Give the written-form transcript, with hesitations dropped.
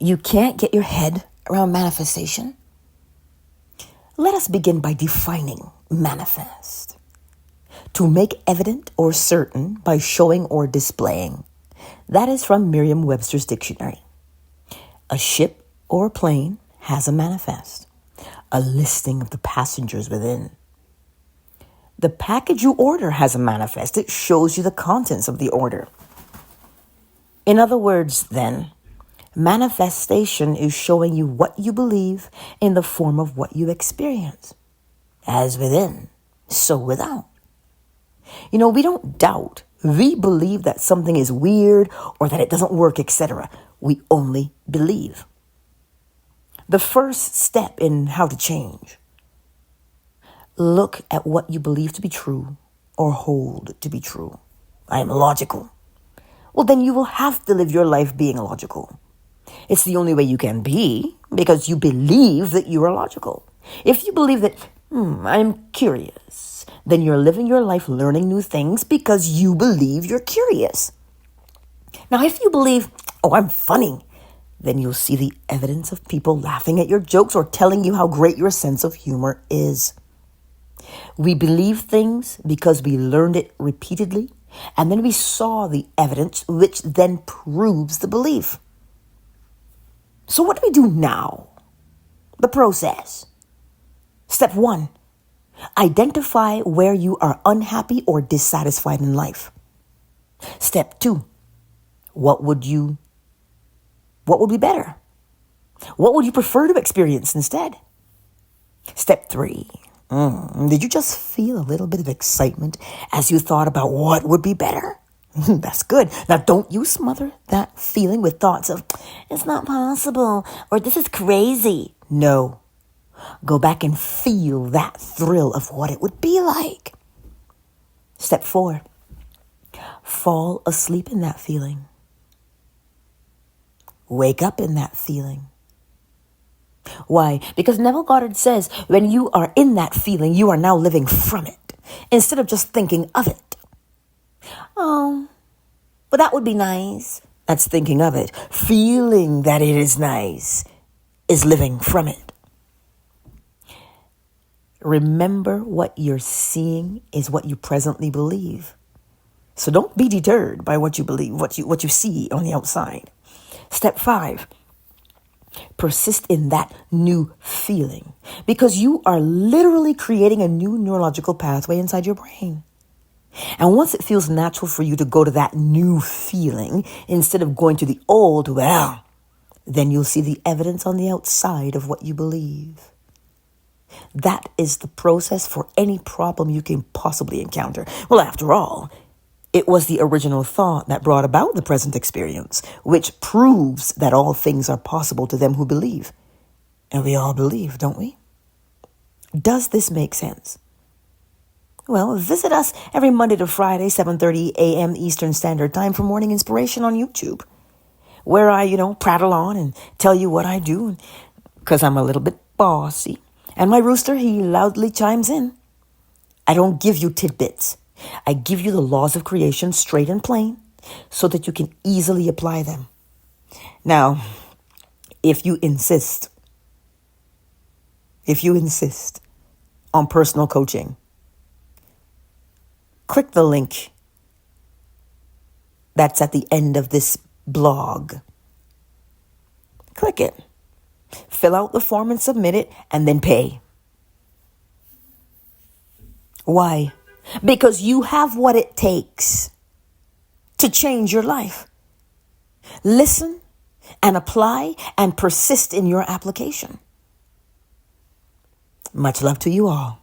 You can't get your head around manifestation? Let us begin by defining manifest. To make evident or certain by showing or displaying. That is from Merriam-Webster's dictionary. A ship or a plane has a manifest, a listing of the passengers within. The package you order has a manifest. It shows you the contents of the order. In other words, then, manifestation is showing you what you believe in the form of what you experience. As within, so without. We don't doubt. We believe that something is weird or that it doesn't work, etc. We only believe. The first step in how to change. Look at what you believe to be true or hold to be true. I am logical. Well, then you will have to live your life being logical. It's the only way you can be because you believe that you are logical. If you believe that, I'm curious, then you're living your life learning new things because you believe you're curious. Now, if you believe, I'm funny, then you'll see the evidence of people laughing at your jokes or telling you how great your sense of humor is. We believe things because we learned it repeatedly, and then we saw the evidence, which then proves the belief. So what do we do now? The process. Step 1, identify where you are unhappy or dissatisfied in life. Step 2, what would be better? What would you prefer to experience instead? Step 3, did you just feel a little bit of excitement as you thought about what would be better? That's good. Now, don't you smother that feeling with thoughts of, it's not possible, or this is crazy. No. Go back and feel that thrill of what it would be like. Step 4, fall asleep in that feeling. Wake up in that feeling. Why? Because Neville Goddard says when you are in that feeling, you are now living from it instead of just thinking of it. Oh, but that would be nice. That's thinking of it. Feeling that it is nice is living from it. Remember, what you're seeing is what you presently believe. So don't be deterred by what you believe, what you see on the outside. Step 5, persist in that new feeling because you are literally creating a new neurological pathway inside your brain. And once it feels natural for you to go to that new feeling instead of going to the old, then you'll see the evidence on the outside of what you believe. That is the process for any problem you can possibly encounter. Well, after all, it was the original thought that brought about the present experience, which proves that all things are possible to them who believe. And we all believe, don't we? Does this make sense? Well, visit us every Monday to Friday, 7:30 a.m. Eastern Standard Time for Morning Inspiration on YouTube, where I, prattle on and tell you what I do, because I'm a little bit bossy. And my rooster, he loudly chimes in. I don't give you tidbits. I give you the laws of creation straight and plain so that you can easily apply them. Now, if you insist on personal coaching, click the link that's at the end of this blog. Click it. Fill out the form and submit it, and then pay. Why? Because you have what it takes to change your life. Listen and apply and persist in your application. Much love to you all.